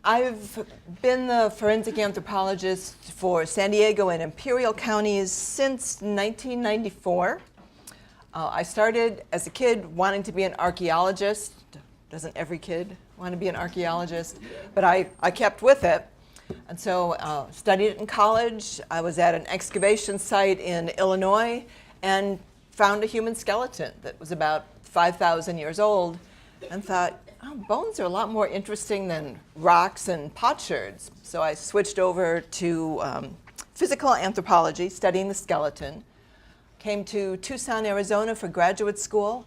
I've been the forensic anthropologist for San Diego and Imperial counties since 1994. I started as a kid wanting to be an archaeologist. Doesn't every kid want to be an archaeologist? But I kept with it. And so studied it in college. I was at an excavation site in Illinois and found a human skeleton that was about 5,000 years old and thought, oh, bones are a lot more interesting than rocks and potsherds. So I switched over to physical anthropology, studying the skeleton. Came to Tucson, Arizona for graduate school,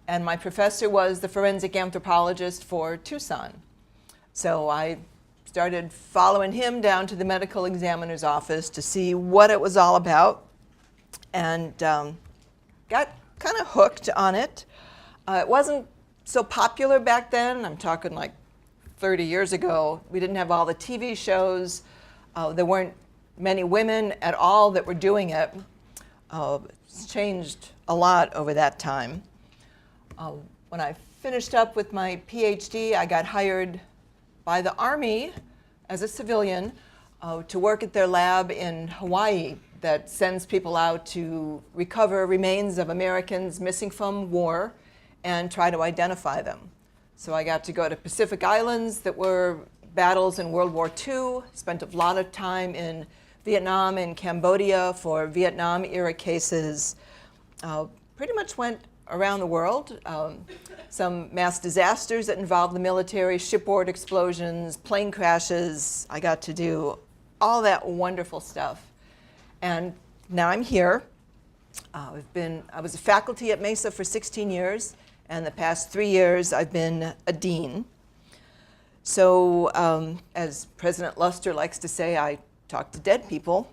and my professor was the forensic anthropologist for Tucson. So I started following him down to the medical examiner's office to see what it was all about, and got kind of hooked on it. It wasn't so popular back then. I'm talking like 30 years ago. We didn't have all the TV shows. There weren't many women at all that were doing it. It's changed a lot over that time. When I finished up with my PhD, I got hired by the Army as a civilian to work at their lab in Hawaii that sends people out to recover remains of Americans missing from war and try to identify them. So I got to go to Pacific Islands that were battles in World War II, spent a lot of time in Vietnam and Cambodia for Vietnam era cases. Pretty much went around the world. Some mass disasters that involved the military, shipboard explosions, plane crashes. I got to do all that wonderful stuff. And now I'm here. I was a faculty at Mesa for 16 years, and the past 3 years I've been a dean. So as President Luster likes to say, I talk to dead people.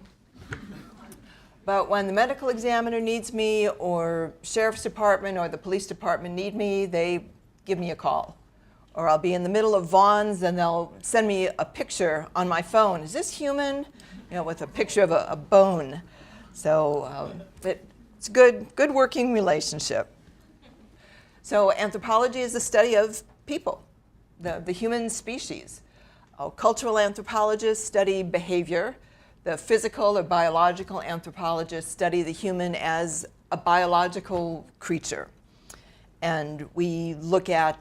But when the medical examiner needs me, or sheriff's department or the police department need me, they give me a call. Or I'll be in the middle of Vaughn's and they'll send me a picture on my phone. Is this human? You know, with a picture of a bone. So it's a good working relationship. So anthropology is the study of people, the human species. Cultural anthropologists study behavior. The physical or biological anthropologists study the human as a biological creature. And we look at,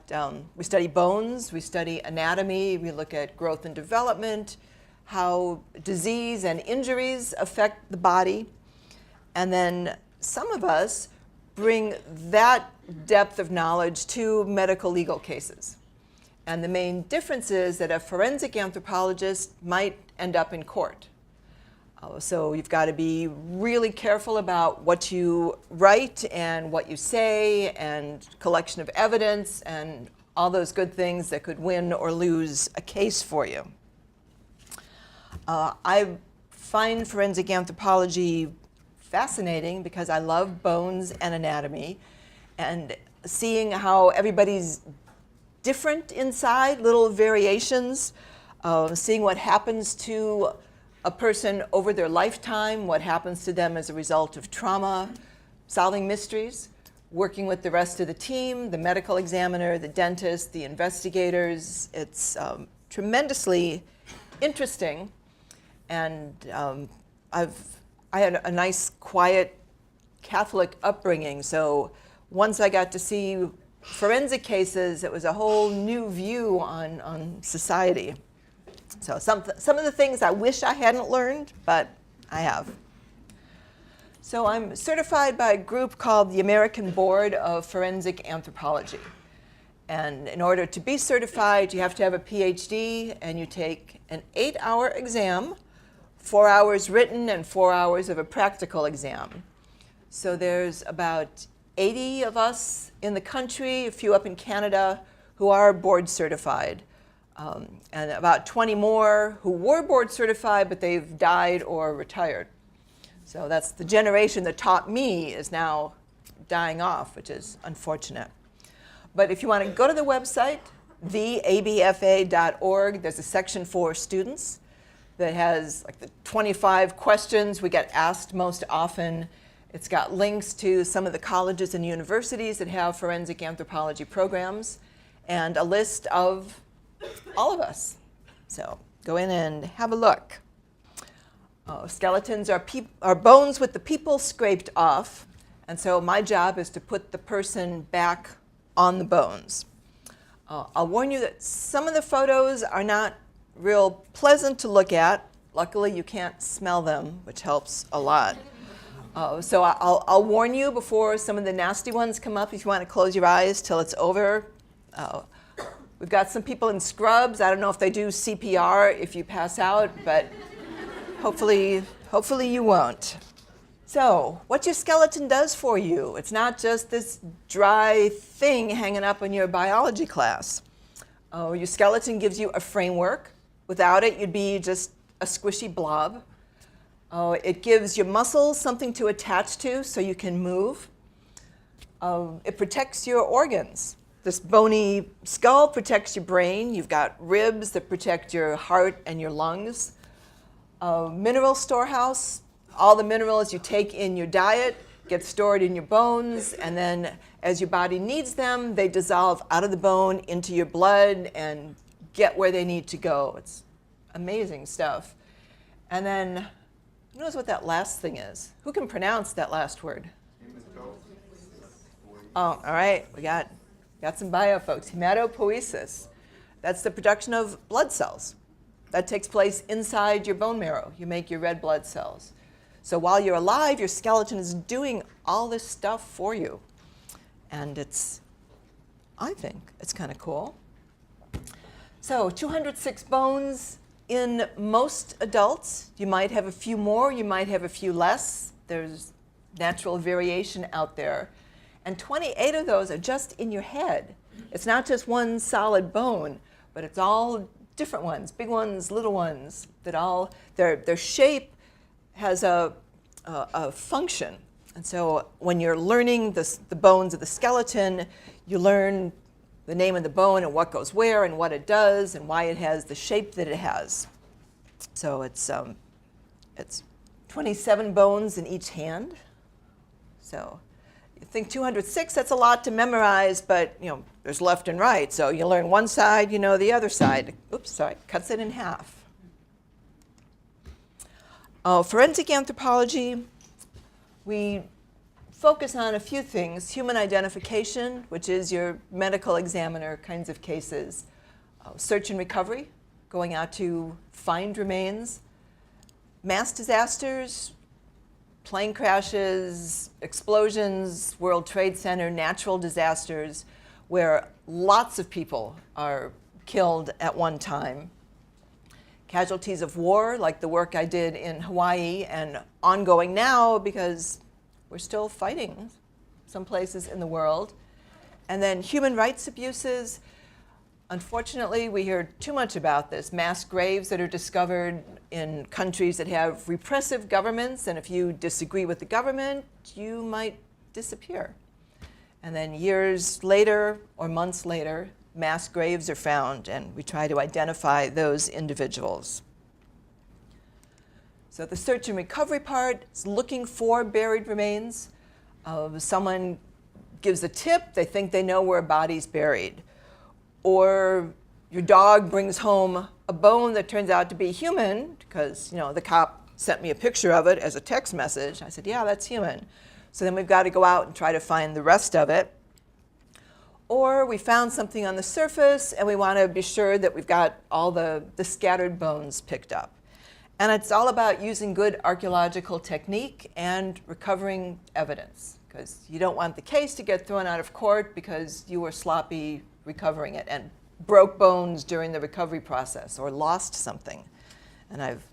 we study bones, we study anatomy, we look at growth and development, how disease and injuries affect the body. And then some of us bring that depth of knowledge to medical legal cases. And the main difference is that a forensic anthropologist might end up in court. So you've got to be really careful about what you write and what you say and collection of evidence and all those good things that could win or lose a case for you. I find forensic anthropology fascinating because I love bones and anatomy and seeing how everybody's different inside, little variations, seeing what happens to a person over their lifetime, what happens to them as a result of trauma, solving mysteries, working with the rest of the team, the medical examiner, the dentist, the investigators. It's tremendously interesting. And I had a nice, quiet Catholic upbringing. So once I got to see forensic cases, it was a whole new view on society. So some of the things I wish I hadn't learned, but I have. So I'm certified by a group called the American Board of Forensic Anthropology. And in order to be certified, you have to have a PhD, and you take an 8-hour exam, 4 hours written and 4 hours of a practical exam. So there's about 80 of us in the country, a few up in Canada, who are board certified. And about 20 more who were board certified, but they've died or retired. So that's the generation that taught me is now dying off, which is unfortunate. But if you want to go to the website, theabfa.org, there's a section for students that has like the 25 questions we get asked most often. It's got links to some of the colleges and universities that have forensic anthropology programs and a list of all of us. So go in and have a look. Skeletons are bones with the people scraped off. And so my job is to put the person back on the bones. I'll warn you that some of the photos are not real pleasant to look at. Luckily, you can't smell them, which helps a lot. So I'll warn you before some of the nasty ones come up if you want to close your eyes till it's over. We've got some people in scrubs. I don't know if they do CPR if you pass out, but hopefully you won't. So what your skeleton does for you, it's not just this dry thing hanging up in your biology class. Your skeleton gives you a framework. Without it, you'd be just a squishy blob. It gives your muscles something to attach to so you can move. It protects your organs. This bony skull protects your brain. You've got ribs that protect your heart and your lungs. Mineral storehouse. All the minerals you take in your diet get stored in your bones, and then as your body needs them, they dissolve out of the bone into your blood and get where they need to go. It's amazing stuff. And then, who knows what that last thing is? Who can pronounce that last word? Oh, all right, we got some bio folks. Hematopoiesis. That's the production of blood cells. That takes place inside your bone marrow. You make your red blood cells. So while you're alive, your skeleton is doing all this stuff for you. And I think it's kind of cool. So 206 bones in most adults. You might have a few more, you might have a few less. There's natural variation out there. And 28 of those are just in your head. It's not just one solid bone, but it's all different ones, big ones, little ones, that all, their shape has a function. And so when you're learning the bones of the skeleton, you learn the name of the bone and what goes where and what it does and why it has the shape that it has. So it's 27 bones in each hand. So you think 206, that's a lot to memorize, but there's left and right. So you learn one side, you know the other side. Oops, sorry, cuts it in half. Forensic anthropology, we focus on a few things. Human identification, which is your medical examiner kinds of cases. Search and recovery, going out to find remains. Mass disasters, plane crashes, explosions, World Trade Center, natural disasters, where lots of people are killed at one time. Casualties of war, like the work I did in Hawaii and ongoing now because we're still fighting some places in the world. And then human rights abuses. Unfortunately, we hear too much about this. Mass graves that are discovered in countries that have repressive governments, and if you disagree with the government, you might disappear. And then years later or months later, mass graves are found, and we try to identify those individuals. So the search and recovery part is looking for buried remains. Someone gives a tip, they think they know where a body's buried. Or your dog brings home a bone that turns out to be human, because the cop sent me a picture of it as a text message. I said, yeah, that's human. So then we've got to go out and try to find the rest of it. Or we found something on the surface and we want to be sure that we've got all the scattered bones picked up. And it's all about using good archaeological technique and recovering evidence, because you don't want the case to get thrown out of court because you were sloppy recovering it and broke bones during the recovery process or lost something. And I've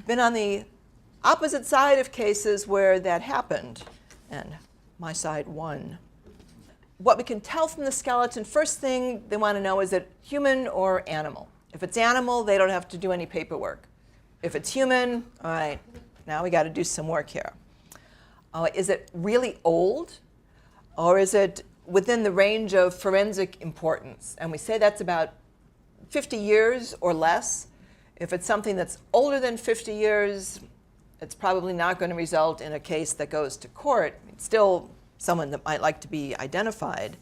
been on the opposite side of cases where that happened, and my side won. What we can tell from the skeleton, first thing they want to know, is it human or animal? If it's animal, they don't have to do any paperwork. If it's human, all right, now we got to do some work here. Is it really old, or is it within the range of forensic importance? And we say that's about 50 years or less. If it's something that's older than 50 years, it's probably not going to result in a case that goes to court. It's still someone that might like to be identified.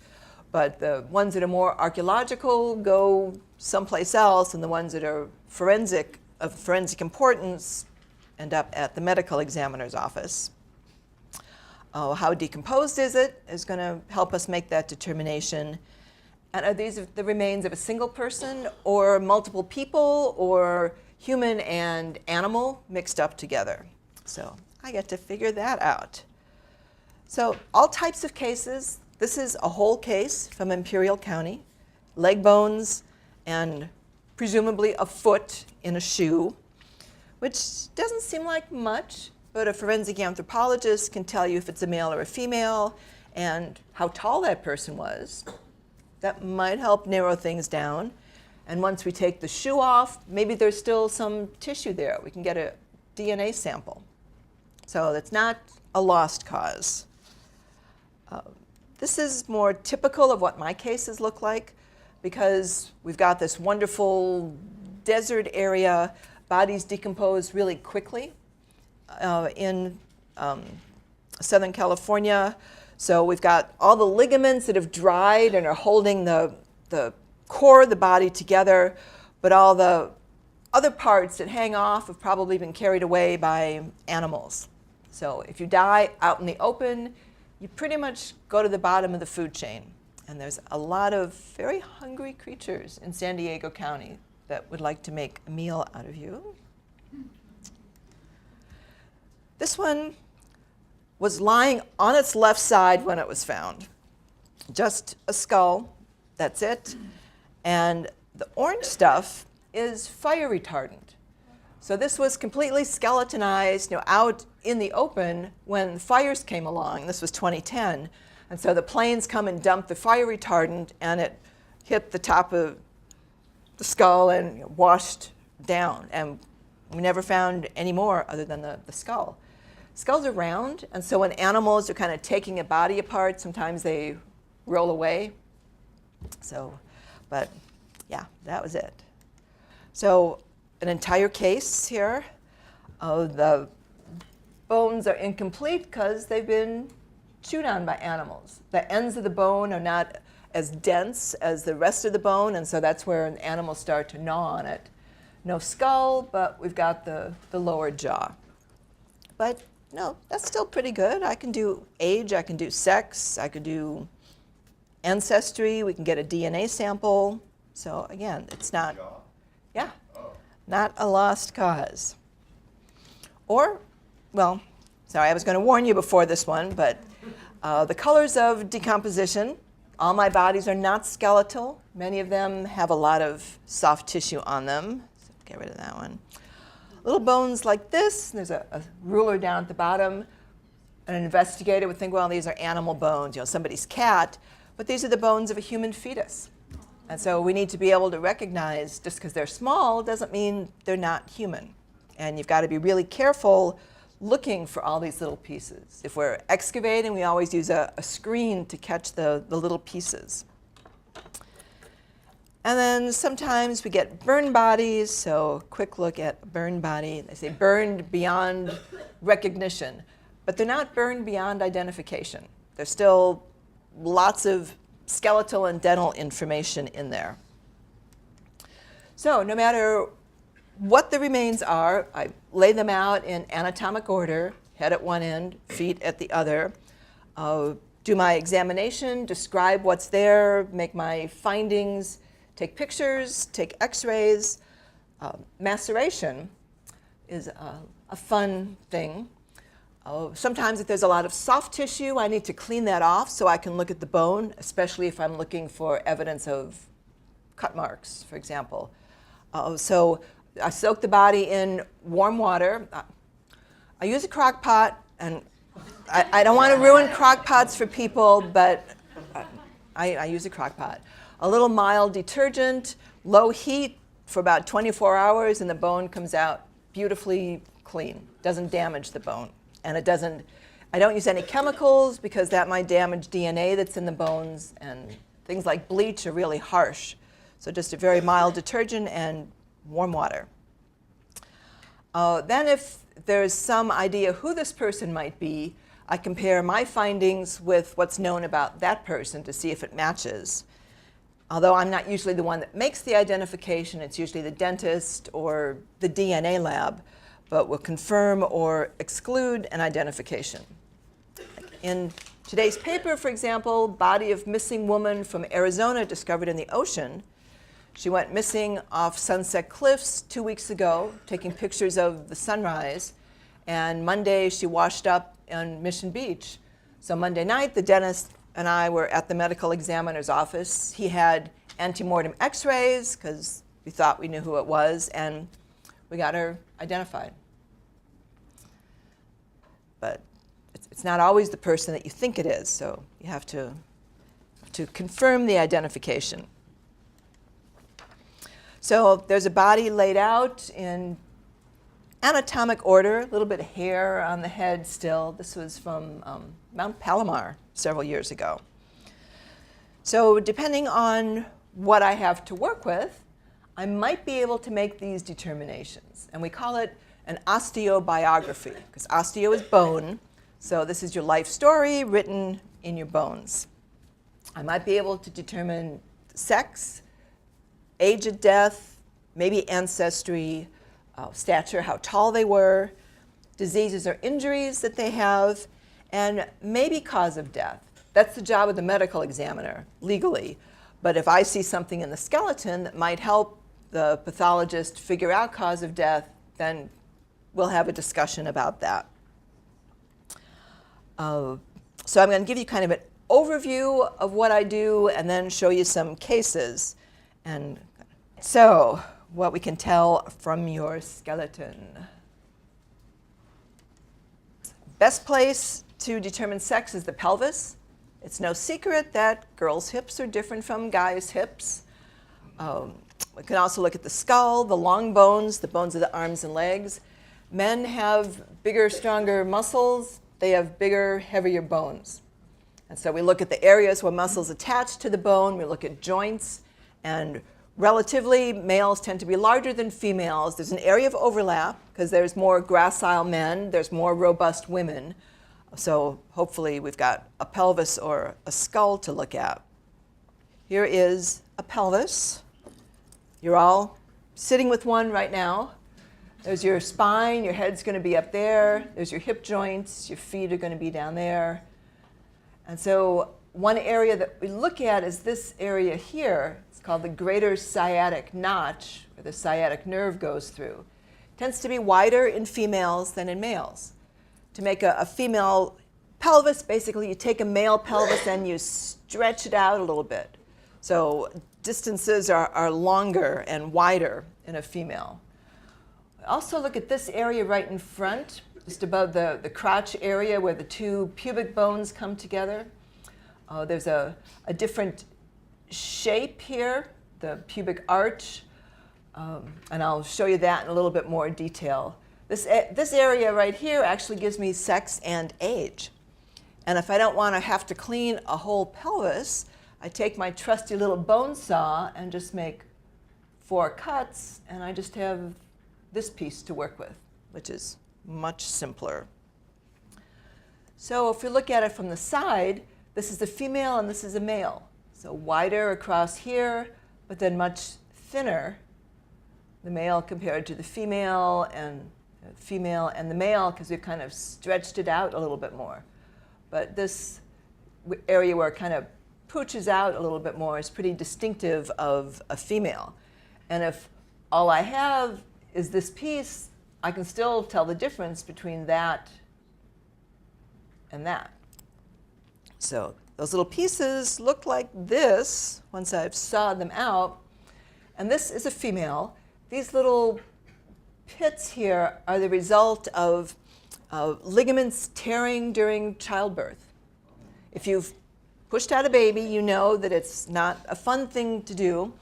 But the ones that are more archaeological go someplace else, and the ones that are forensic, of forensic importance, end up at the medical examiner's office. How decomposed is it is going to help us make that determination. And are these the remains of a single person or multiple people or human and animal mixed up together? So I get to figure that out. So all types of cases. This is a whole case from Imperial County, leg bones and presumably a foot in a shoe, which doesn't seem like much, but a forensic anthropologist can tell you if it's a male or a female and how tall that person was. That might help narrow things down. And once we take the shoe off, maybe there's still some tissue there. We can get a DNA sample. So that's not a lost cause. This is more typical of what my cases look like because we've got this wonderful desert area, bodies decompose really quickly in Southern California. So we've got all the ligaments that have dried and are holding the core of the body together, but all the other parts that hang off have probably been carried away by animals. So if you die out in the open, you pretty much go to the bottom of the food chain. And there's a lot of very hungry creatures in San Diego County that would like to make a meal out of you. This one was lying on its left side when it was found. Just a skull, that's it. And the orange stuff is fire retardant. So this was completely skeletonized, out in the open when fires came along. This was 2010. And so the planes come and dump the fire retardant, and it hit the top of the skull and washed down. And we never found any more other than the skull. Skulls are round, and so when animals are kind of taking a body apart, sometimes they roll away. So, but yeah, that was it. So an entire case here. The bones are incomplete because they've been chewed on by animals. The ends of the bone are not as dense as the rest of the bone, and so that's where animals start to gnaw on it. No skull, but we've got the lower jaw. But no, that's still pretty good. I can do age, I can do sex, I could do ancestry, we can get a DNA sample. So again, it's not, yeah, not a lost cause. Or, well, sorry, I was going to warn you before this one, but the colors of decomposition. All my bodies are not skeletal. Many of them have a lot of soft tissue on them. So get rid of that one. Little bones like this. There's a ruler down at the bottom. An investigator would think, well, these are animal bones, somebody's cat. But these are the bones of a human fetus. And so we need to be able to recognize, just because they're small doesn't mean they're not human. And you've got to be really careful looking for all these little pieces. If we're excavating, we always use a screen to catch the little pieces. And then sometimes we get burned bodies, so quick look at a burned body. They say burned beyond recognition, but they're not burned beyond identification. There's still lots of skeletal and dental information in there. So no matter what the remains are, I lay them out in anatomic order, head at one end, feet at the other. Do my examination, describe what's there, make my findings, take pictures, take x-rays. Maceration is a fun thing. Sometimes if there's a lot of soft tissue, I need to clean that off so I can look at the bone, especially if I'm looking for evidence of cut marks, for example. So I soak the body in warm water. I use a crock pot, and I don't want to ruin crock pots for people, but I use a crock pot. A little mild detergent, low heat for about 24 hours, and the bone comes out beautifully clean. Doesn't damage the bone. And I don't use any chemicals because that might damage DNA that's in the bones, and things like bleach are really harsh. So just a very mild detergent and warm water. Then if there's some idea who this person might be, I compare my findings with what's known about that person to see if it matches. Although I'm not usually the one that makes the identification, it's usually the dentist or the DNA lab, but will confirm or exclude an identification. In today's paper, for example, body of missing woman from Arizona discovered in the ocean. She went missing off Sunset Cliffs 2 weeks ago, taking pictures of the sunrise. And Monday, she washed up on Mission Beach. So Monday night, the dentist and I were at the medical examiner's office. He had ante-mortem x-rays, because we thought we knew who it was, and we got her identified. But it's not always the person that you think it is, so you have to confirm the identification. So there's a body laid out in anatomic order, a little bit of hair on the head still. This was from Mount Palomar several years ago. So depending on what I have to work with, I might be able to make these determinations. And we call it an osteobiography, because osteo is bone. So this is your life story written in your bones. I might be able to determine sex, age of death, maybe ancestry, stature, how tall they were, diseases or injuries that they have, and maybe cause of death. That's the job of the medical examiner, legally. But if I see something in the skeleton that might help the pathologist figure out cause of death, then we'll have a discussion about that. So I'm going to give you kind of an overview of what I do and then show you some cases. And so, what we can tell from your skeleton. Best place to determine sex is the pelvis. It's no secret that girls' hips are different from guys' hips. We can also look at the skull, the long bones, the bones of the arms and legs. Men have bigger, stronger muscles. They have bigger, heavier bones. And so we look at the areas where muscles attach to the bone. We look at joints, and relatively, males tend to be larger than females. There's an area of overlap because there's more gracile men, there's more robust women. So hopefully we've got a pelvis or a skull to look at. Here is a pelvis. You're all sitting with one right now. There's your spine, your head's going to be up there. There's your hip joints, your feet are going to be down there. And so one area that we look at is this area here. It's called the greater sciatic notch, where the sciatic nerve goes through. It tends to be wider in females than in males. To make a female pelvis, basically you take a male pelvis and you stretch it out a little bit. So distances are longer and wider in a female. We also look at this area right in front, just above the crotch area where the two pubic bones come together. There's a different shape here, the pubic arch, and I'll show you that in a little bit more detail. This area right here actually gives me sex and age. And if I don't want to have to clean a whole pelvis, I take my trusty little bone saw and just make 4 cuts, and I just have this piece to work with, which is much simpler. So if we look at it from the side, this is a female and this is a male. So wider across here, but then much thinner, the male compared to the female and the male, because we've kind of stretched it out a little bit more. But this area where it kind of pooches out a little bit more is pretty distinctive of a female. And if all I have is this piece, I can still tell the difference between that and that. So those little pieces look like this once I've sawed them out. And this is a female. These little pits here are the result of ligaments tearing during childbirth. If you've pushed out a baby, you know that it's not a fun thing to do.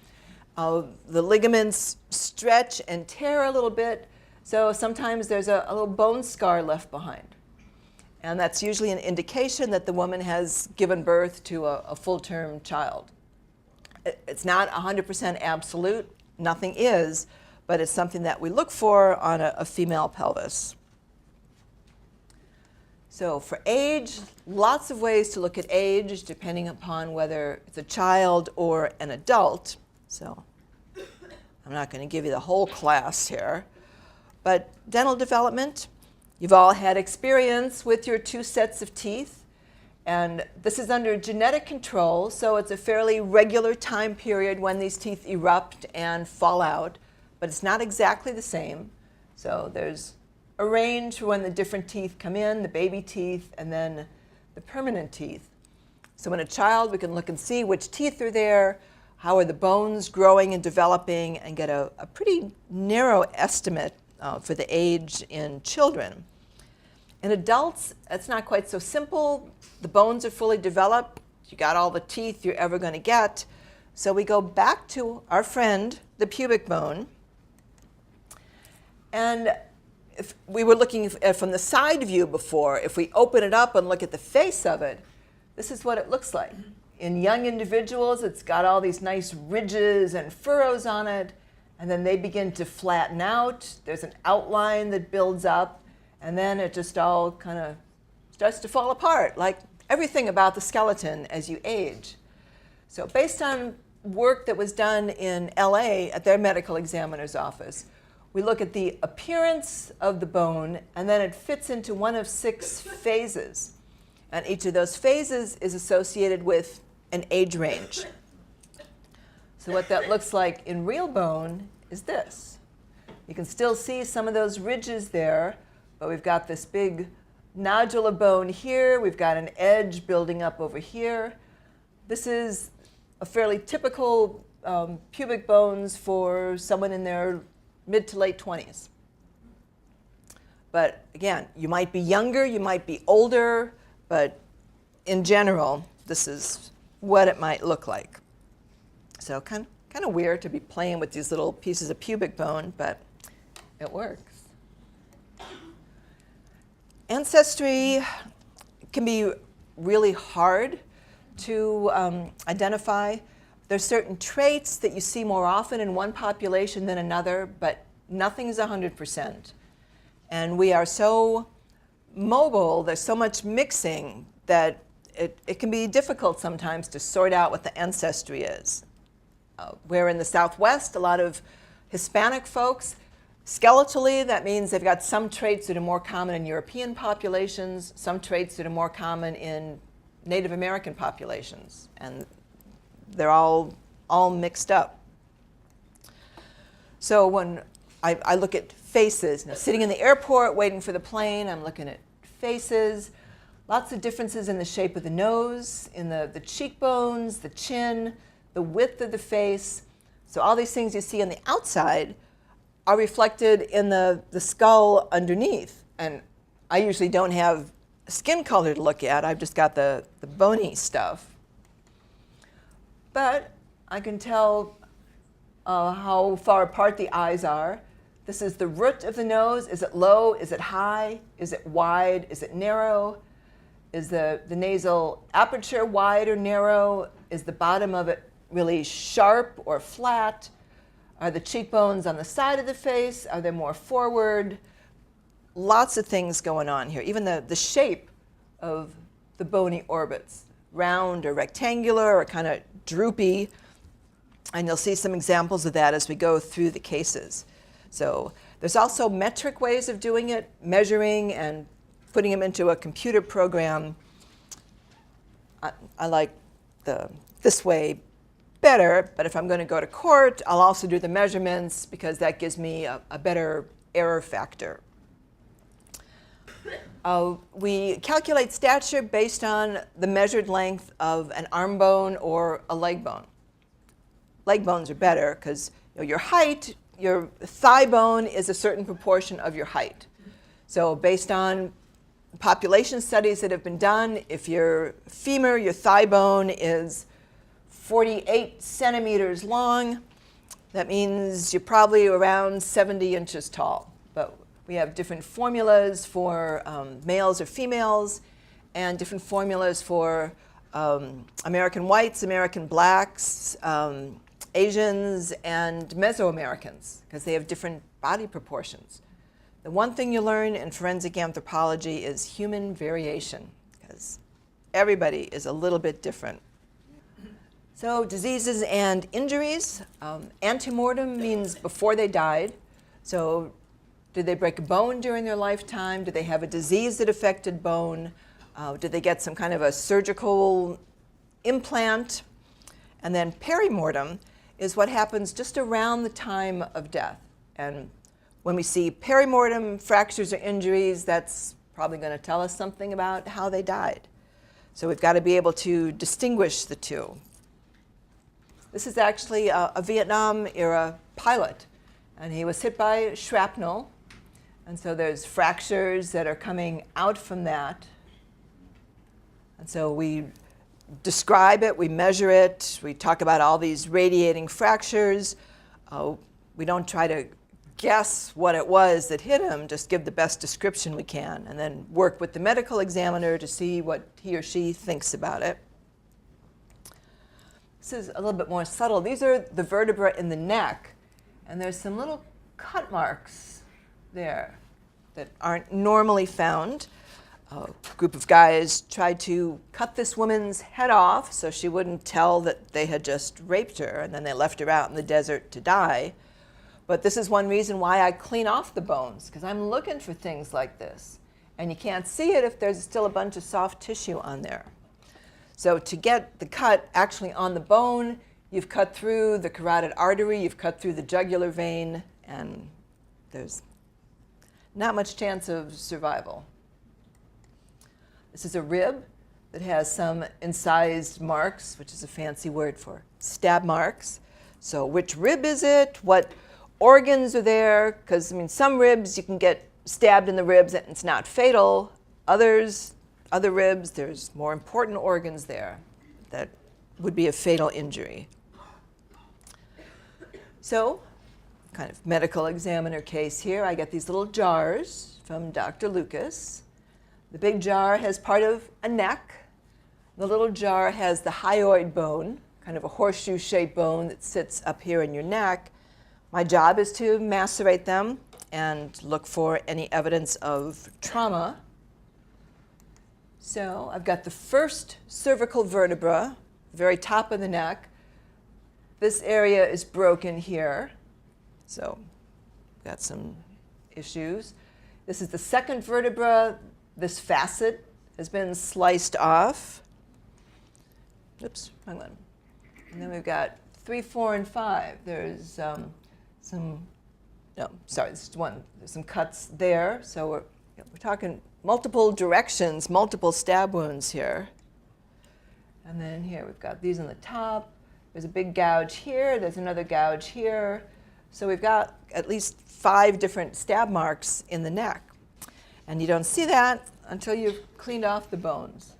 The ligaments stretch and tear a little bit, so sometimes there's a little bone scar left behind. And that's usually an indication that the woman has given birth to a full-term child. It's not 100% absolute, nothing is, but it's something that we look for on a female pelvis. So for age, lots of ways to look at age depending upon whether it's a child or an adult. So I'm not going to give you the whole class here. But dental development, you've all had experience with your 2 sets of teeth. And this is under genetic control, so it's a fairly regular time period when these teeth erupt and fall out. But it's not exactly the same. So there's a range for when the different teeth come in, the baby teeth, and then the permanent teeth. So in a child, we can look and see which teeth are there, how are the bones growing and developing, and get a pretty narrow estimate for the age in children. In adults, it's not quite so simple. The bones are fully developed. You got all the teeth you're ever going to get. So we go back to our friend, the pubic bone. And if we were looking from the side view before, if we open it up and look at the face of it, this is what it looks like. In young individuals, it's got all these nice ridges and furrows on it, and then they begin to flatten out. There's an outline that builds up, and then it just all kind of starts to fall apart, like everything about the skeleton as you age. So based on work that was done in LA at their medical examiner's office, we look at the appearance of the bone, and then it fits into one of 6 phases. And each of those phases is associated with an age range. So what that looks like in real bone is this. You can still see some of those ridges there, but we've got this big nodule of bone here. We've got an edge building up over here. This is a fairly typical pubic bones for someone in their mid to late 20s. But again, you might be younger, you might be older, but in general, this is what it might look like. So kind of weird to be playing with these little pieces of pubic bone, but it works. Ancestry can be really hard to identify. There's certain traits that you see more often in one population than another, but nothing's 100%. And we are so mobile, there's so much mixing that it can be difficult sometimes to sort out what the ancestry is. Where in the Southwest, a lot of Hispanic folks, skeletally, that means they've got some traits that are more common in European populations, some traits that are more common in Native American populations. And they're all mixed up. So when I look at faces, now sitting in the airport waiting for the plane, I'm looking at faces. Lots of differences in the shape of the nose, in the cheekbones, the chin, the width of the face. So all these things you see on the outside are reflected in the skull underneath. And I usually don't have skin color to look at. I've just got the bony stuff. But I can tell how far apart the eyes are. This is the root of the nose. Is it low? Is it high? Is it wide? Is it narrow? Is the nasal aperture wide or narrow? Is the bottom of it really sharp or flat? Are the cheekbones on the side of the face? Are they more forward? Lots of things going on here. Even the shape of the bony orbits, round or rectangular or kind of droopy. And you'll see some examples of that as we go through the cases. So there's also metric ways of doing it, measuring and putting them into a computer program. I like this way better, but if I'm going to go to court, I'll also do the measurements because that gives me a better error factor. We calculate stature based on the measured length of an arm bone or a leg bone. Leg bones are better because your height, your thigh bone is a certain proportion of your height. So based on population studies that have been done, if your femur, your thigh bone is 48 centimeters long, that means you're probably around 70 inches tall. But we have different formulas for males or females and different formulas for American whites, American blacks, Asians, and Mesoamericans, because they have different body proportions. The one thing you learn in forensic anthropology is human variation, because everybody is a little bit different. So diseases and injuries. Antemortem means before they died. So did they break a bone during their lifetime? Did they have a disease that affected bone? Did they get some kind of a surgical implant? And then perimortem is what happens just around the time of death. And when we see perimortem fractures or injuries, that's probably going to tell us something about how they died. So we've got to be able to distinguish the two. This is actually a Vietnam-era pilot, and he was hit by shrapnel. And so there's fractures that are coming out from that. And so we describe it, we measure it, we talk about all these radiating fractures. We don't try to guess what it was that hit him, just give the best description we can, and then work with the medical examiner to see what he or she thinks about it. This is a little bit more subtle. These are the vertebrae in the neck, and there's some little cut marks there that aren't normally found. A group of guys tried to cut this woman's head off so she wouldn't tell that they had just raped her, and then they left her out in the desert to die. But this is one reason why I clean off the bones, because I'm looking for things like this. And you can't see it if there's still a bunch of soft tissue on there. So to get the cut actually on the bone, you've cut through the carotid artery, you've cut through the jugular vein, and there's not much chance of survival. This is a rib that has some incised marks, which is a fancy word for stab marks. So which rib is it? What organs are there? Because, I mean, some ribs you can get stabbed in the ribs and it's not fatal. Other ribs, there's more important organs there that would be a fatal injury. So, kind of medical examiner case here. I get these little jars from Dr. Lucas. The big jar has part of a neck. The little jar has the hyoid bone, kind of a horseshoe-shaped bone that sits up here in your neck. My job is to macerate them and look for any evidence of trauma. So I've got the first cervical vertebra, the very top of the neck. This area is broken here, so got some issues. This is the second vertebra. This facet has been sliced off. Oops, wrong one. And then we've got 3, 4, and 5. There's this is one. There's some cuts there. So we're talking multiple directions, multiple stab wounds here. And then here we've got these on the top. There's a big gouge here. There's another gouge here. So we've got at least 5 different stab marks in the neck. And you don't see that until you've cleaned off the bones.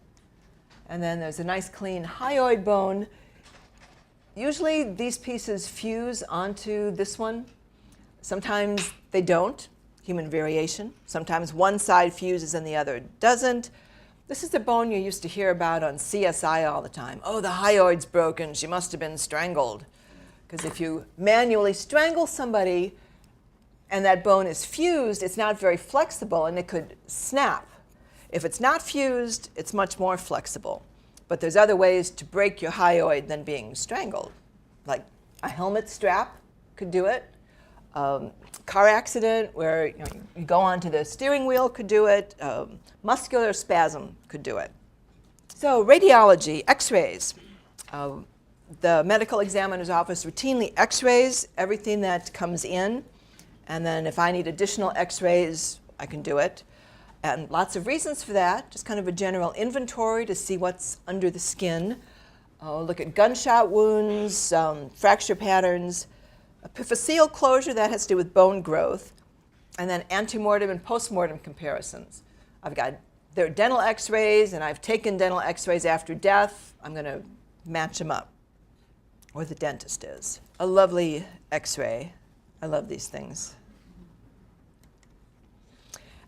And then there's a nice clean hyoid bone. Usually these pieces fuse onto this one. Sometimes they don't, human variation. Sometimes one side fuses and the other doesn't. This is the bone you used to hear about on CSI all the time. Oh, the hyoid's broken, she must have been strangled. Because if you manually strangle somebody and that bone is fused, it's not very flexible and it could snap. If it's not fused, it's much more flexible. But there's other ways to break your hyoid than being strangled. Like a helmet strap could do it. Car accident where you go onto the steering wheel could do it. Muscular spasm could do it. So radiology, x-rays. The medical examiner's office routinely x-rays everything that comes in. And then if I need additional x-rays, I can do it. And lots of reasons for that, just kind of a general inventory to see what's under the skin. Look at gunshot wounds, fracture patterns, epiphyseal closure, that has to do with bone growth, and then antemortem and postmortem comparisons. There are dental x-rays, and I've taken dental x-rays after death. I'm going to match them up, or the dentist is. A lovely x-ray. I love these things.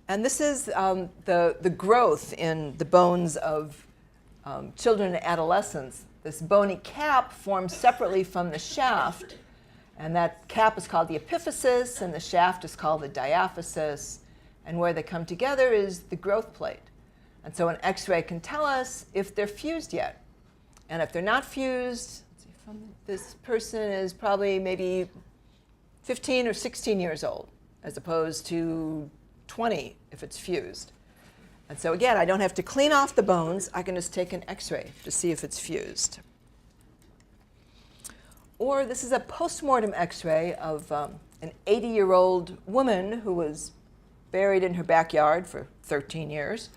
And this is the growth in the bones of children and adolescents. This bony cap forms separately from the shaft, and that cap is called the epiphysis, and the shaft is called the diaphysis. And where they come together is the growth plate. And so an X-ray can tell us if they're fused yet. And if they're not fused, this person is probably maybe 15 or 16 years old, as opposed to 20 if it's fused. And so again, I don't have to clean off the bones. I can just take an X-ray to see if it's fused. Or this is a post-mortem X-ray of an 80-year-old woman who was buried in her backyard for 13 years.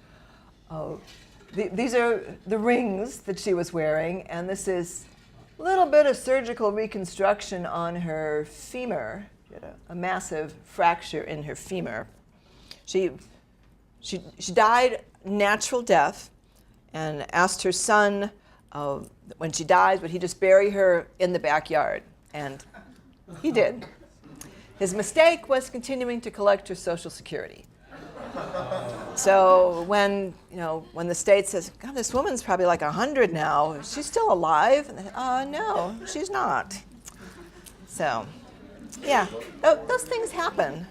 These are the rings that she was wearing, and this is a little bit of surgical reconstruction on her femur. She had a massive fracture in her femur. She died natural death, and asked her son when she dies, would he just bury her in the backyard? And he did. His mistake was continuing to collect her Social Security. So when the state says, God, this woman's probably like 100 now, is she still alive? And they, no, she's not. So, yeah, those things happen.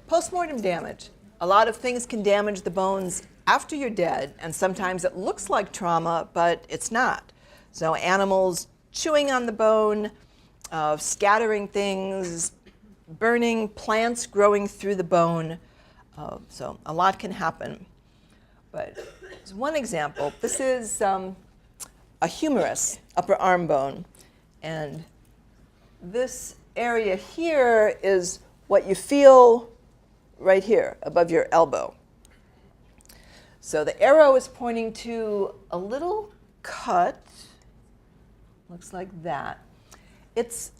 Postmortem damage. A lot of things can damage the bones after you're dead, and sometimes it looks like trauma, but it's not. So animals chewing on the bone, scattering things, burning, plants growing through the bone. So a lot can happen. But as one example, this is a humerus, upper arm bone. And this area here is what you feel right here above your elbow. So the arrow is pointing to a little cut, looks like that. It's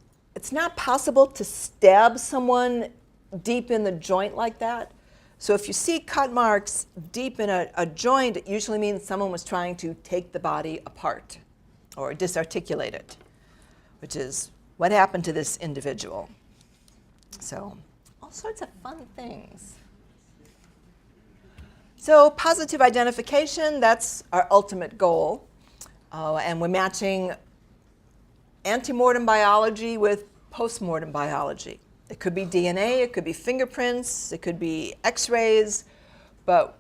not possible to stab someone deep in the joint like that. So if you see cut marks deep in a joint, it usually means someone was trying to take the body apart or disarticulate it, which is what happened to this individual. So all sorts of fun things. So positive identification, that's our ultimate goal. And we're matching antemortem biology with postmortem biology. It could be DNA, it could be fingerprints, it could be X-rays, but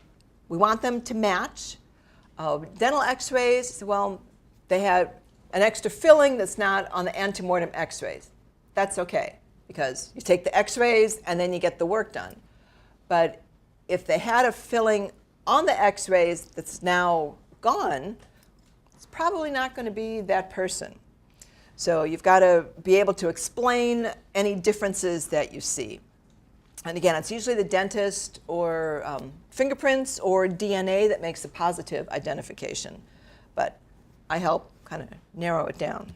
we want them to match. Dental X-rays, well, they have an extra filling that's not on the antemortem X-rays. That's okay, because you take the X-rays and then you get the work done. But if they had a filling on the X-rays that's now gone, it's probably not going to be that person. So you've got to be able to explain any differences that you see. And again, it's usually the dentist or fingerprints or DNA that makes a positive identification. But I help kind of narrow it down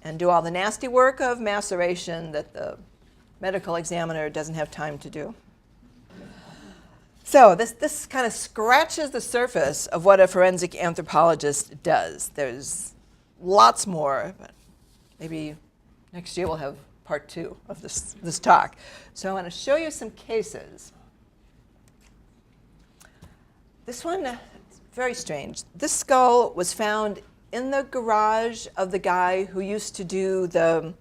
and do all the nasty work of maceration that the medical examiner doesn't have time to do. So this kind of scratches the surface of what a forensic anthropologist does. There's lots more, but maybe next year we'll have part 2 of this talk. So I want to show you some cases. This one is very strange. This skull was found in the garage of the guy who used to do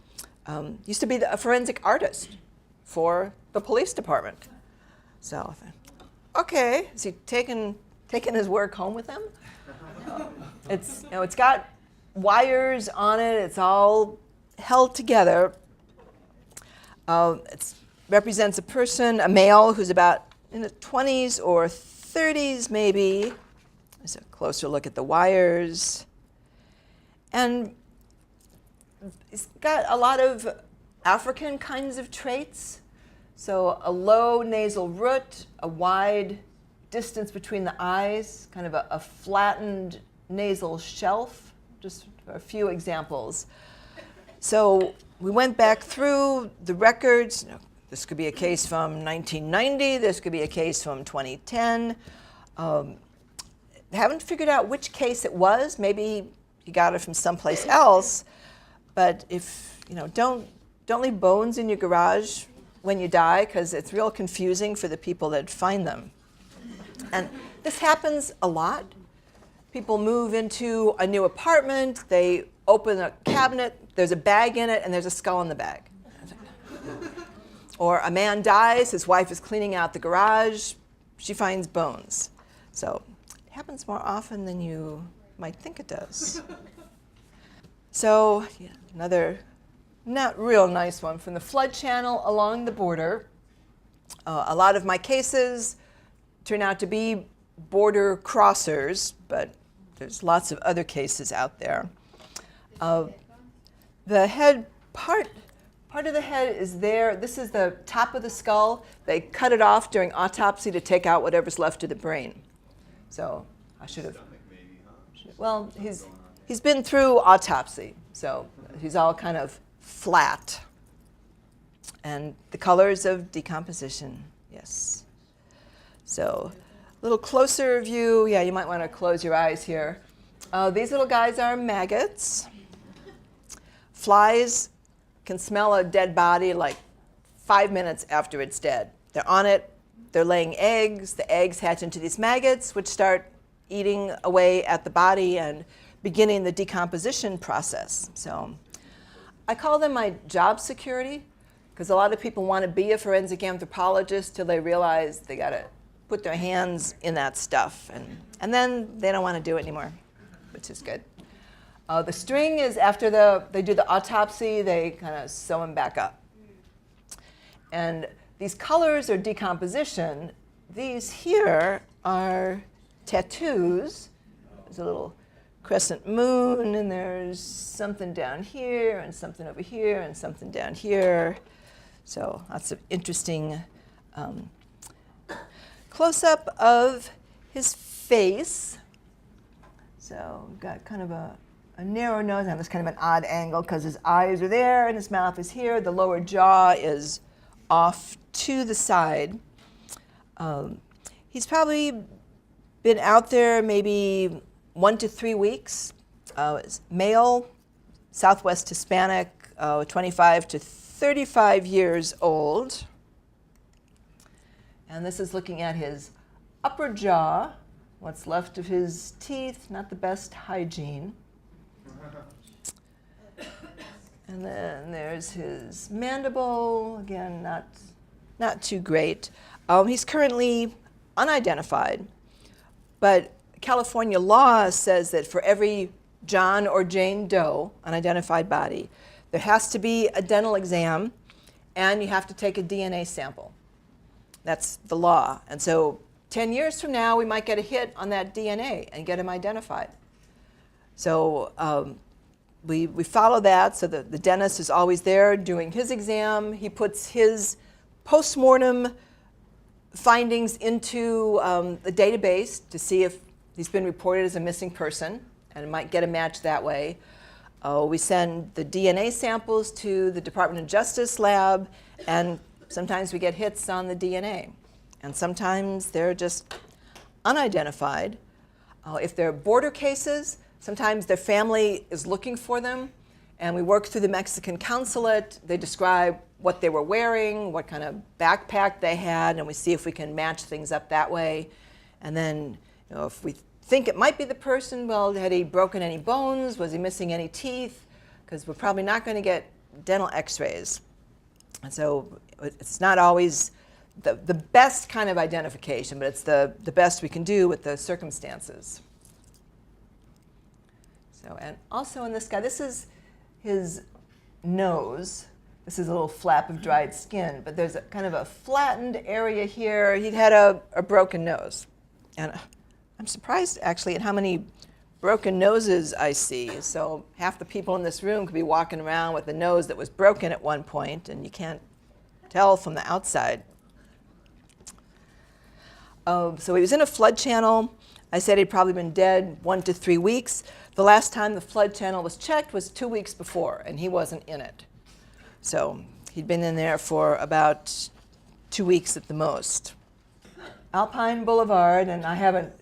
used to be a forensic artist for the police department. So, okay, is he taking his work home with him? It's got wires on it. It's all held together. It represents a person, a male, who's about in the 20s or 30s, maybe. There's a closer look at the wires. And he's got a lot of African kinds of traits. So a low nasal root, a wide distance between the eyes, kind of a flattened nasal shelf, just a few examples. So we went back through the records. This could be a case from 1990. This could be a case from 2010. Haven't figured out which case it was. Maybe he got it from someplace else. But if, don't leave bones in your garage when you die, because it's real confusing for the people that find them. And this happens a lot. People move into a new apartment, they open a cabinet, there's a bag in it, and there's a skull in the bag. Or a man dies, his wife is cleaning out the garage, she finds bones. So it happens more often than you might think it does. So yeah, another not real nice one from the flood channel along the border. A lot of my cases turn out to be border crossers, but there's lots of other cases out there. The head part of the head is there. This is the top of the skull. They cut it off during autopsy to take out whatever's left of the brain. So I should have. Well, he's been through autopsy, so he's all kind of flat. And the colors of decomposition, yes. So a little closer view. Yeah, you might want to close your eyes here. These little guys are maggots. Flies can smell a dead body like 5 minutes after it's dead. They're on it, they're laying eggs, the eggs hatch into these maggots, which start eating away at the body and beginning the decomposition process. So I call them my job security, because a lot of people want to be a forensic anthropologist till they realize they got to put their hands in that stuff, and then they don't want to do it anymore, which is good. The string is after they do the autopsy, they kind of sew them back up. And these colors are decomposition. These here are tattoos. There's a little crescent moon, and there's something down here, and something over here, and something down here. So lots of interesting close-up of his face. So we've got kind of a narrow nose, and it's kind of an odd angle because his eyes are there and his mouth is here. The lower jaw is off to the side. He's probably been out there maybe 1 to 3 weeks. Male, Southwest Hispanic, 25 to 35 years old. And this is looking at his upper jaw, what's left of his teeth, not the best hygiene. And then there's his mandible, again, not too great. He's currently unidentified, but California law says that for every John or Jane Doe, unidentified body, there has to be a dental exam, and you have to take a DNA sample. That's the law. And so 10 years from now, we might get a hit on that DNA and get him identified. So we follow that, so the dentist is always there doing his exam. He puts his postmortem findings into the database to see if he's been reported as a missing person, and might get a match that way. We send the DNA samples to the Department of Justice lab, and sometimes we get hits on the DNA. And sometimes they're just unidentified. If they're border cases, sometimes their family is looking for them, and we work through the Mexican consulate. They describe what they were wearing, what kind of backpack they had, and we see if we can match things up that way. And then, if we think it might be the person, well, had he broken any bones? Was he missing any teeth? Because we're probably not going to get dental x-rays. And so it's not always the best kind of identification, but it's the best we can do with the circumstances. So, and also in this guy, this is his nose. This is a little flap of dried skin, but there's a kind of a flattened area here. He'd had a broken nose. And I'm surprised, actually, at how many broken noses I see. So half the people in this room could be walking around with a nose that was broken at one point, and you can't tell from the outside. So he was in a flood channel. I said he'd probably been dead 1 to 3 weeks. The last time the flood channel was checked was 2 weeks before, and he wasn't in it. So he'd been in there for about 2 weeks at the most. Alpine Boulevard, and I haven't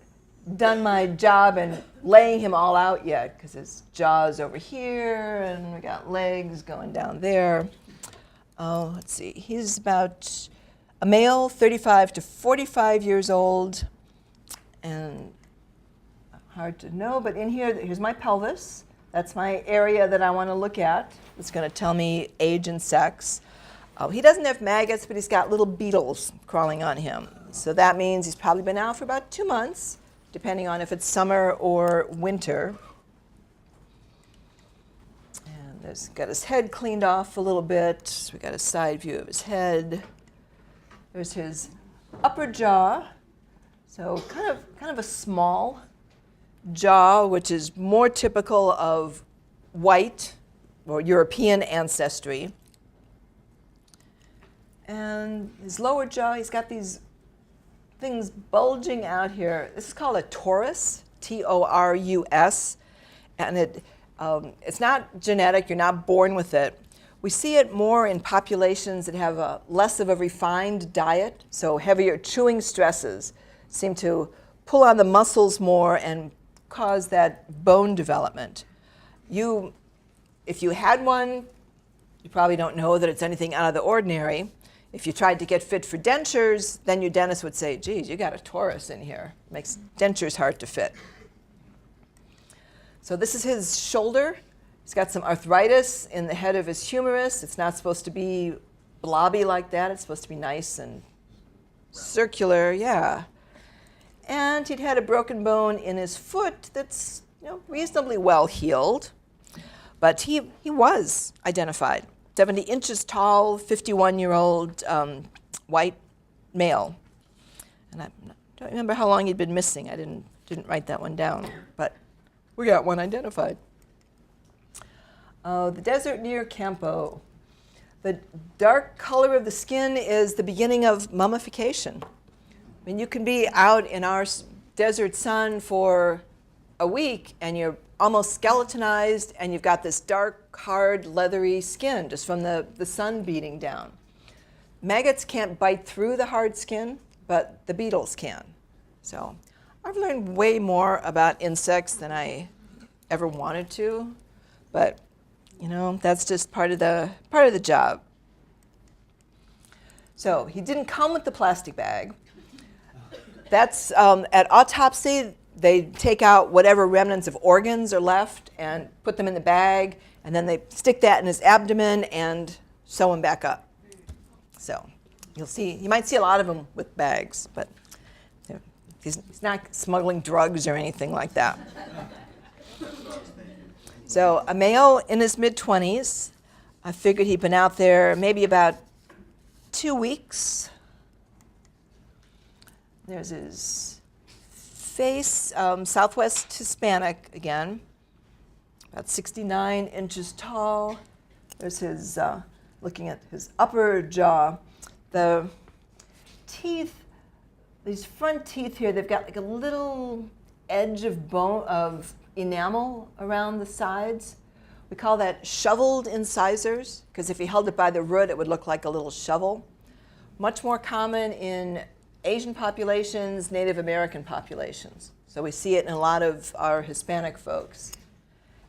done my job in laying him all out yet, because his jaw's over here, and we got legs going down there. Let's see, he's about a male, 35 to 45 years old, and hard to know, but in here, here's my pelvis. That's my area that I want to look at. It's going to tell me age and sex. He doesn't have maggots, but he's got little beetles crawling on him. So that means he's probably been out for about 2 months, depending on if it's summer or winter. And there's got his head cleaned off a little bit. So we got a side view of his head. There's his upper jaw. So kind of a small jaw, which is more typical of white or European ancestry. And his lower jaw, he's got these things bulging out here. This is called a torus, T-O-R-U-S, and it's not genetic, you're not born with it. We see it more in populations that have less of a refined diet, so heavier chewing stresses seem to pull on the muscles more and cause that bone development. If you had one, you probably don't know that it's anything out of the ordinary. If you tried to get fit for dentures, then your dentist would say, geez, you got a torus in here. Makes dentures hard to fit. So this is his shoulder. He's got some arthritis in the head of his humerus. It's not supposed to be blobby like that. It's supposed to be nice and circular, yeah. And he'd had a broken bone in his foot that's reasonably well healed. But he was identified. 70 inches tall, 51-year-old white male. And I don't remember how long he'd been missing. I didn't write that one down, but we got one identified. The desert near CAMPO. The dark color of the skin is the beginning of mummification. I mean, you can be out in our desert sun for a week and you're almost skeletonized and you've got this dark, hard, leathery skin just from the sun beating down. Maggots can't bite through the hard skin, but the beetles can. So I've learned way more about insects than I ever wanted to, but that's just part of the job. So he didn't come with the plastic bag. That's at autopsy, they take out whatever remnants of organs are left and put them in the bag, and then they stick that in his abdomen and sew him back up. So you might see a lot of them with bags, but he's not smuggling drugs or anything like that. So a male in his mid-20s. I figured he'd been out there maybe about 2 weeks. There's his face, Southwest Hispanic again, about 69 inches tall. There's his, looking at his upper jaw. The teeth, these front teeth here, they've got like a little edge of bone, of enamel around the sides. We call that shoveled incisors, because if you held it by the root, it would look like a little shovel. Much more common in Asian populations, Native American populations. So we see it in a lot of our Hispanic folks.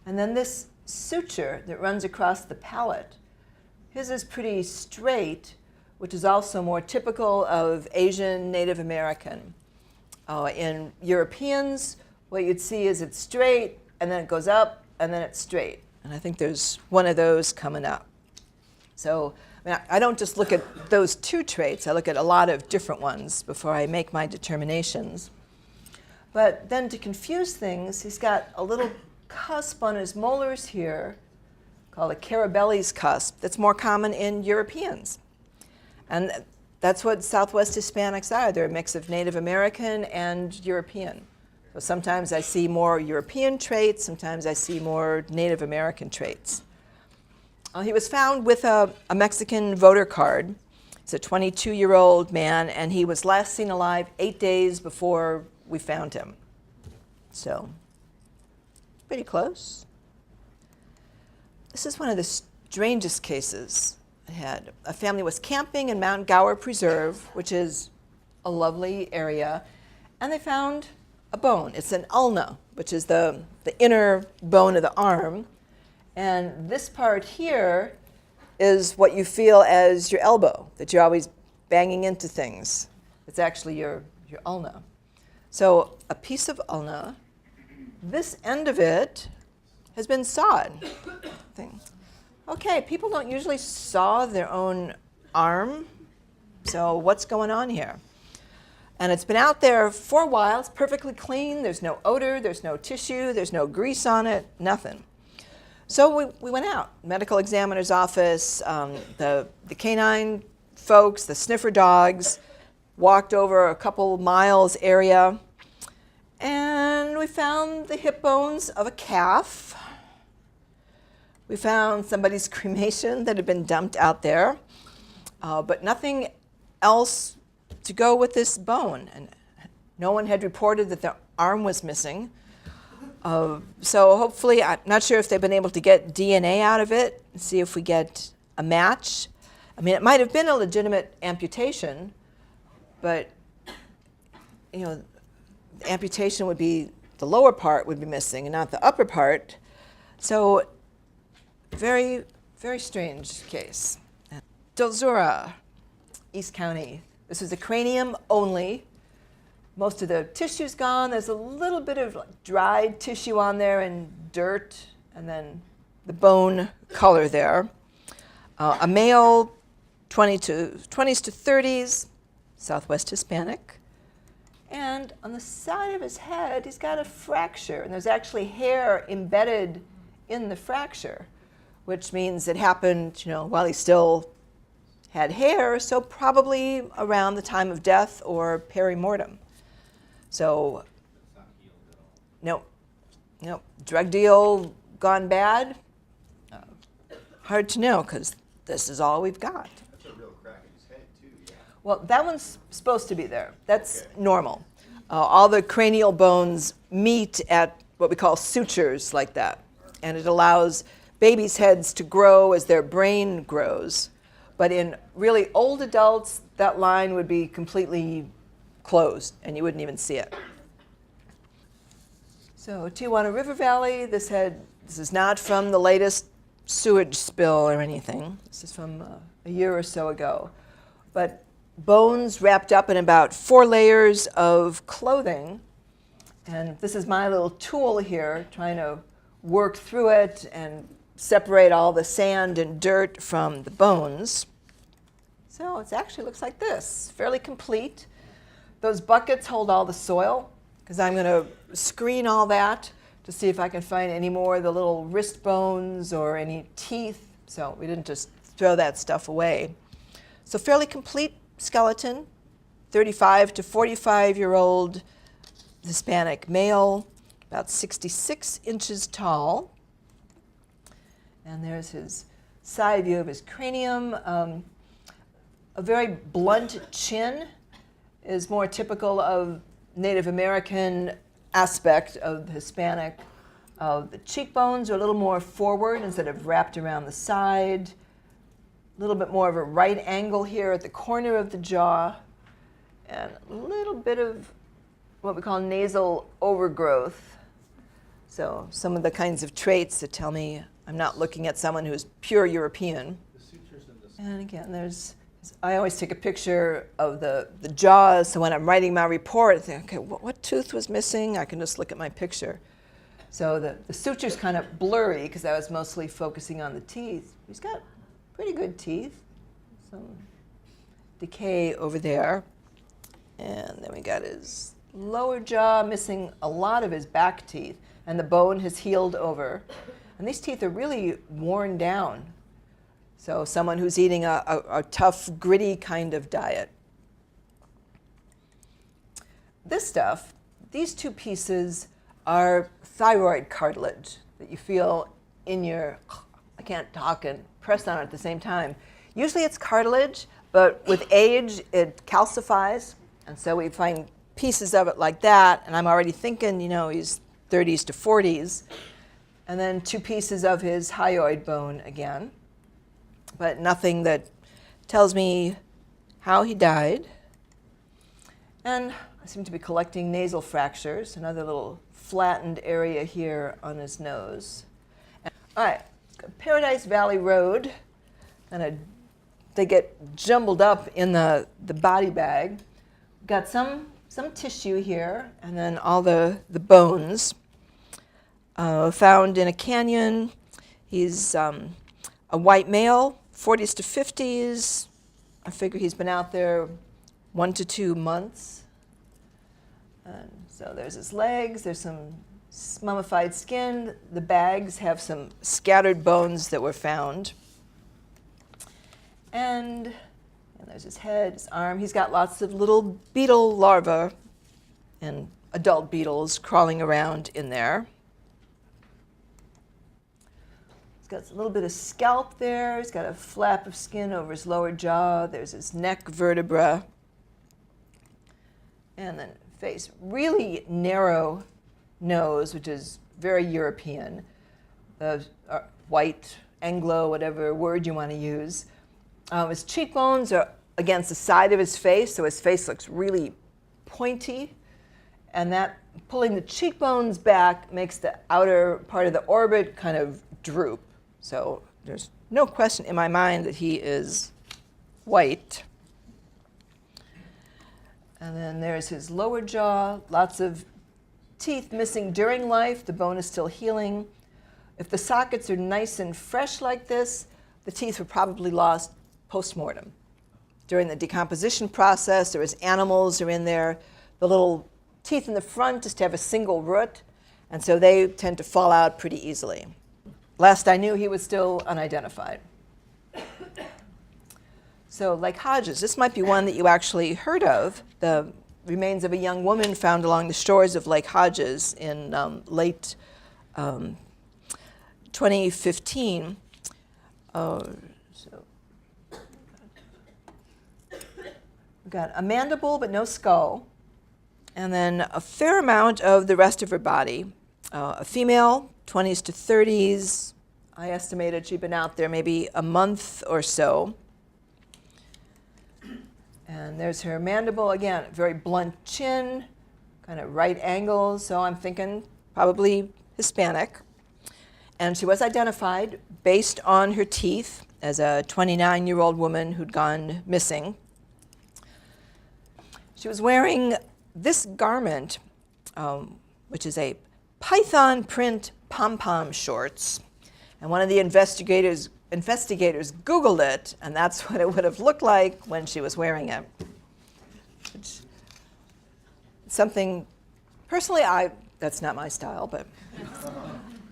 And then this suture that runs across the palate, his is pretty straight, which is also more typical of Asian, Native American. In Europeans, what you'd see is it's straight, and then it goes up, and then it's straight. And I think there's one of those coming up. So I don't just look at those 2 traits. I look at a lot of different ones before I make my determinations. But then to confuse things, he's got a little cusp on his molars here called a Carabelli's cusp that's more common in Europeans. And that's what Southwest Hispanics are. They're a mix of Native American and European. So sometimes I see more European traits, sometimes I see more Native American traits. He was found with a Mexican voter card. He's a 22-year-old man, and he was last seen alive 8 days before we found him. So, pretty close. This is one of the strangest cases I had. A family was camping in Mount Gower Preserve, which is a lovely area, and they found a bone. It's an ulna, which is the inner bone of the arm. And this part here is what you feel as your elbow, that you're always banging into things. It's actually your ulna. So a piece of ulna, this end of it has been sawed. Okay, people don't usually saw their own arm. So what's going on here? And it's been out there for a while. It's perfectly clean. There's no odor. There's no tissue. There's no grease on it. Nothing. So we went out. Medical examiner's office, the canine folks, the sniffer dogs, walked over a couple miles area, and we found the hip bones of a calf. We found somebody's cremation that had been dumped out there, but nothing else to go with this bone. And no one had reported that the arm was missing. So hopefully, I'm not sure if they've been able to get DNA out of it, see if we get a match. I mean, it might have been a legitimate amputation, but you know, the amputation would be, the lower part would be missing and not the upper part. So very, very strange case. DULZURA, East County. This is a cranium only. Most of the tissue's gone. There's a little bit of dried tissue on there and dirt, and then the bone color there. A male, 20s to 30s, Southwest Hispanic. And on the side of his head, he's got a fracture, and there's actually hair embedded in the fracture, which means it happened, you know, while he still had hair, so probably around the time of death or perimortem. So, no, drug deal gone bad? Hard to know, because this is all we've got. That's a real crack in his head, too, yeah. Well, that one's supposed to be there. That's normal. All the cranial bones meet at what we call sutures like that. And it allows babies' heads to grow as their brain grows. But in really old adults, that line would be completely closed, and you wouldn't even see it. So Tijuana River Valley, this is not from the latest sewage spill or anything. This is from a year or so ago. But bones wrapped up in about 4 layers of clothing. And this is my little tool here, trying to work through it and separate all the sand and dirt from the bones. So it actually looks like this, fairly complete. Those buckets hold all the soil, because I'm going to screen all that to see if I can find any more of the little wrist bones or any teeth. So we didn't just throw that stuff away. So fairly complete skeleton, 35 to 45-year-old Hispanic male, about 66 inches tall. And there's his side view of his cranium. A very blunt chin is more typical of Native American aspect of Hispanic. The cheekbones are a little more forward instead of wrapped around the side. A little bit more of a right angle here at the corner of the jaw. And a little bit of what we call nasal overgrowth. So some of the kinds of traits that tell me I'm not looking at someone who's pure European. And again, I always take a picture of the jaws, so when I'm writing my report, I think, okay, what tooth was missing? I can just look at my picture. So the suture's kind of blurry, because I was mostly focusing on the teeth. He's got pretty good teeth. Some decay over there. And then we got his lower jaw missing a lot of his back teeth, and the bone has healed over. And these teeth are really worn down. So someone who's eating a tough, gritty kind of diet. This stuff, these 2 pieces are thyroid cartilage that you feel in your, I can't talk and press on it at the same time. Usually it's cartilage, but with age it calcifies. And so we find pieces of it like that, and I'm already thinking, you know, he's 30s to 40s. And then 2 pieces of his hyoid bone again. But nothing that tells me how he died. And I seem to be collecting nasal fractures, another little flattened area here on his nose. All right, Paradise Valley Road, and they get jumbled up in the body bag. Got some tissue here, and then all the bones found in a canyon. He's a white male, 40s to 50s, I figure he's been out there 1 to 2 months. And so there's his legs, there's some mummified skin. The bags have some scattered bones that were found. And there's his head, his arm. He's got lots of little beetle larvae and adult beetles crawling around in there. He's got a little bit of scalp there. He's got a flap of skin over his lower jaw. There's his neck vertebra. And then face. Really narrow nose, which is very European. White, Anglo, whatever word you want to use. His cheekbones are against the side of his face, so his face looks really pointy. And that pulling the cheekbones back makes the outer part of the orbit kind of droop. So there's no question in my mind that he is white. And then there's his lower jaw, lots of teeth missing during life. The bone is still healing. If the sockets are nice and fresh like this, the teeth were probably lost post-mortem. During the decomposition process, there was animals are in there. The little teeth in the front just have a single root, and so they tend to fall out pretty easily. Last I knew, he was still unidentified. So like Hodges, this might be one that you actually heard of, the remains of a young woman found along the shores of Lake Hodges in late 2015. We've got a mandible but no skull, and then a fair amount of the rest of her body. A female, 20s to 30s. I estimated she'd been out there maybe a month or so. And there's her mandible, again, very blunt chin, kind of right angles, so I'm thinking probably Hispanic. And she was identified based on her teeth as a 29-year-old woman who'd gone missing. She was wearing this garment, which is a python print pom-pom shorts. And one of the investigators Googled it, and that's what it would have looked like when she was wearing it. Which, something, personally, that's not my style, but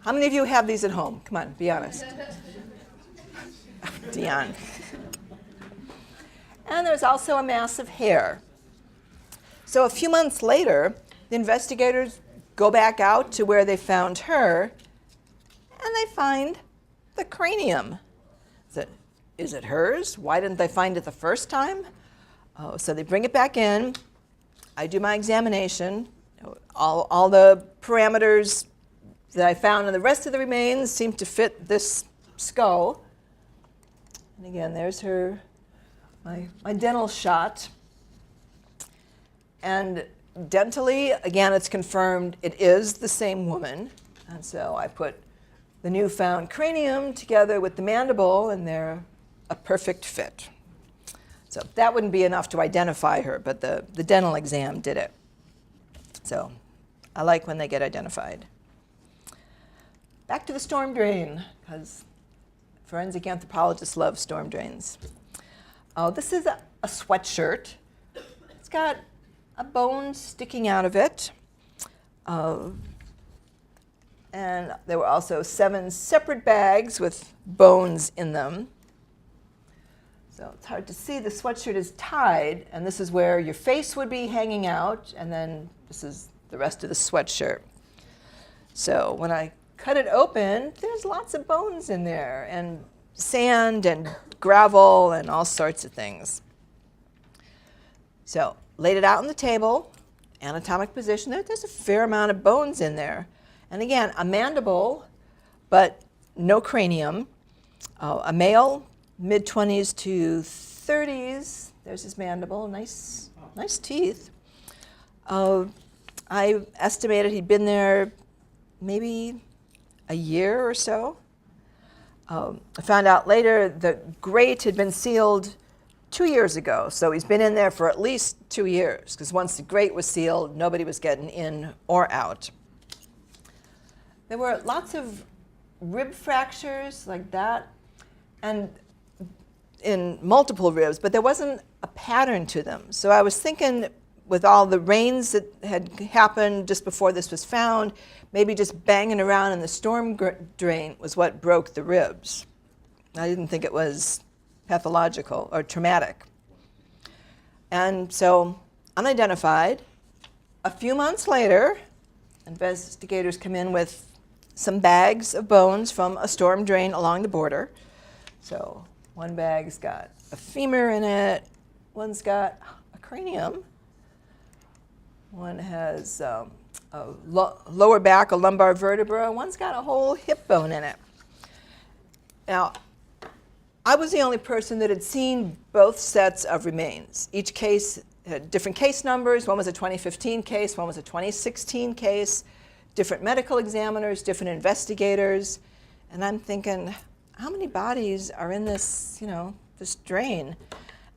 how many of you have these at home? Come on, be honest. Dion. And there's also a mass of hair. So a few months later, the investigators go back out to where they found her, and they find the cranium. Is it hers? Why didn't they find it the first time? So they bring it back in. I do my examination. All the parameters that I found in the rest of the remains seem to fit this skull. And again, there's my dental shot. And dentally, again, it's confirmed it is the same woman. And so I put the newfound cranium together with the mandible, and they're a perfect fit. So that wouldn't be enough to identify her, but the dental exam did it. So I like when they get identified. Back to the storm drain, because forensic anthropologists love storm drains. Oh, this is a sweatshirt. It's got a bone sticking out of it. And there were also 7 separate bags with bones in them. So it's hard to see. The sweatshirt is tied, and this is where your face would be hanging out, and then this is the rest of the sweatshirt. So when I cut it open, there's lots of bones in there, and sand and gravel and all sorts of things. So laid it out on the table, anatomic position. There's a fair amount of bones in there. And again, a mandible, but no cranium. A male, mid-20s to 30s. There's his mandible, nice teeth. I estimated he'd been there maybe a year or so. I found out later the grate had been sealed 2 years ago, so he's been in there for at least 2 years, because once the grate was sealed, nobody was getting in or out. There were lots of rib fractures like that, and in multiple ribs, but there wasn't a pattern to them. So I was thinking, with all the rains that had happened just before this was found, maybe just banging around in the storm drain was what broke the ribs. I didn't think it was pathological or traumatic. And so, unidentified. A few months later, investigators come in with some bags of bones from a storm drain along the border. So one bag's got a femur in it, one's got a cranium, one has a lower back, a lumbar vertebra, one's got a whole hip bone in it. Now, I was the only person that had seen both sets of remains. Each case had different case numbers. One was a 2015 case, one was a 2016 case, different medical examiners, different investigators. And I'm thinking, how many bodies are in this, this drain?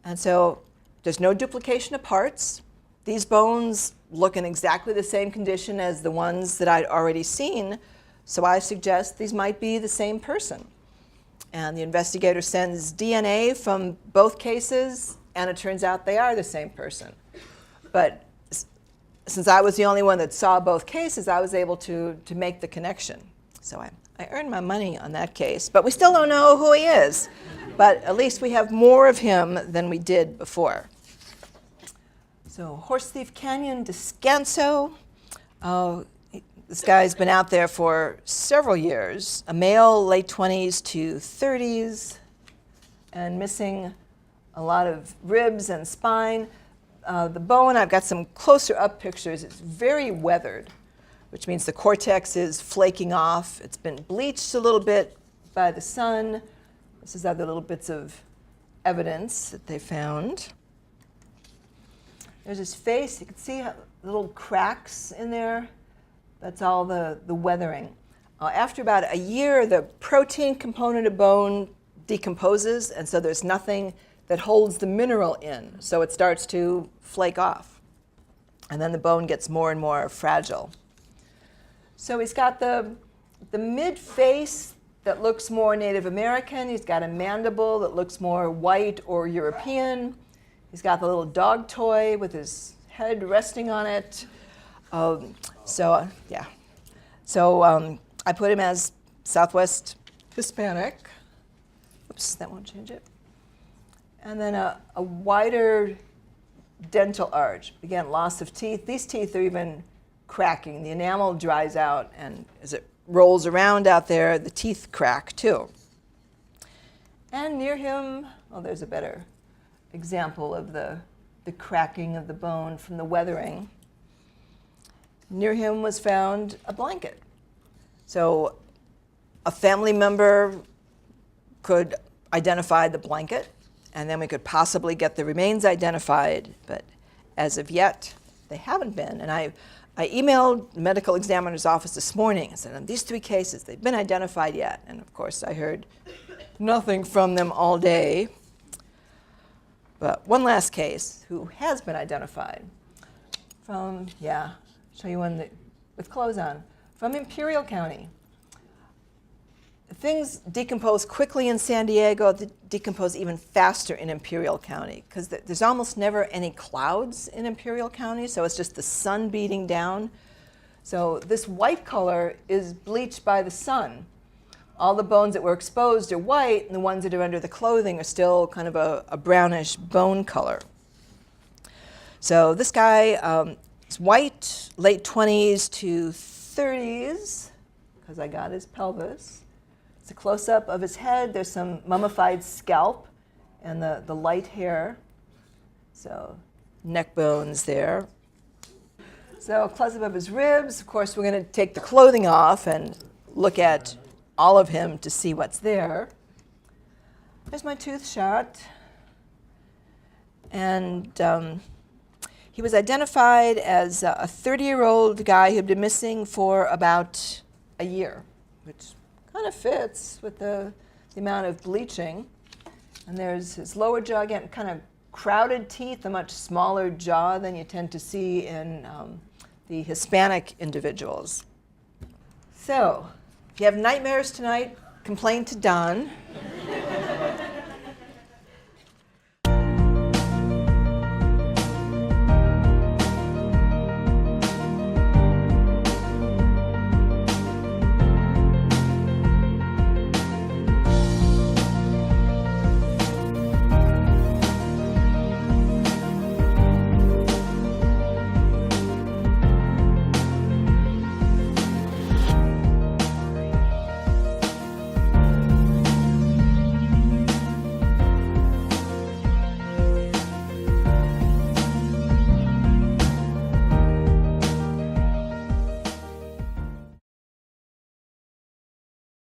And so there's no duplication of parts. These bones look in exactly the same condition as the ones that I'd already seen. So I suggest these might be the same person. And the investigator sends DNA from both cases, and it turns out they are the same person. But since I was the only one that saw both cases, I was able to make the connection. So I earned my money on that case. But we still don't know who he is. But at least we have more of him than we did before. So Horsethief Canyon, DESCANSO. This guy's been out there for several years. A male, late 20s to 30s, and missing a lot of ribs and spine. The bone, I've got some closer up pictures. It's very weathered, which means the cortex is flaking off. It's been bleached a little bit by the sun. This is other little bits of evidence that they found. There's his face. You can see little cracks in there. That's all the weathering. After about a year, the protein component of bone decomposes, and so there's nothing that holds the mineral in. So it starts to flake off. And then the bone gets more and more fragile. So he's got the mid-face that looks more Native American. He's got a mandible that looks more white or European. He's got the little dog toy with his head resting on it. So I put him as Southwest Hispanic. Oops, that won't change it. And then a wider dental arch. Again, loss of teeth. These teeth are even cracking. The enamel dries out, and as it rolls around out there, the teeth crack too. And near him, there's a better example of the cracking of the bone from the weathering. Near him was found a blanket. So a family member could identify the blanket, and then we could possibly get the remains identified, but as of yet, they haven't been. And I emailed the medical examiner's office this morning and said, on these 3 cases, they've been identified yet. And of course, I heard nothing from them all day. But one last case who has been identified from, show you one with clothes on, from Imperial County. Things decompose quickly in San Diego. They decompose even faster in Imperial County because there's almost never any clouds in Imperial County, so it's just the sun beating down. So this white color is bleached by the sun. All the bones that were exposed are white, and the ones that are under the clothing are still kind of a brownish bone color. So this guy is white, late 20s to 30s, because I got his pelvis. It's a close-up of his head. There's some mummified scalp and the light hair. So neck bones there. So close-up of his ribs. Of course, we're going to take the clothing off and look at all of him to see what's there. There's my tooth shot. And he was identified as a 30-year-old guy who had been missing for about a year, which kind of fits with the amount of bleaching. And there's his lower jaw, again, kind of crowded teeth, a much smaller jaw than you tend to see in the Hispanic individuals. So if you have nightmares tonight, complain to Don.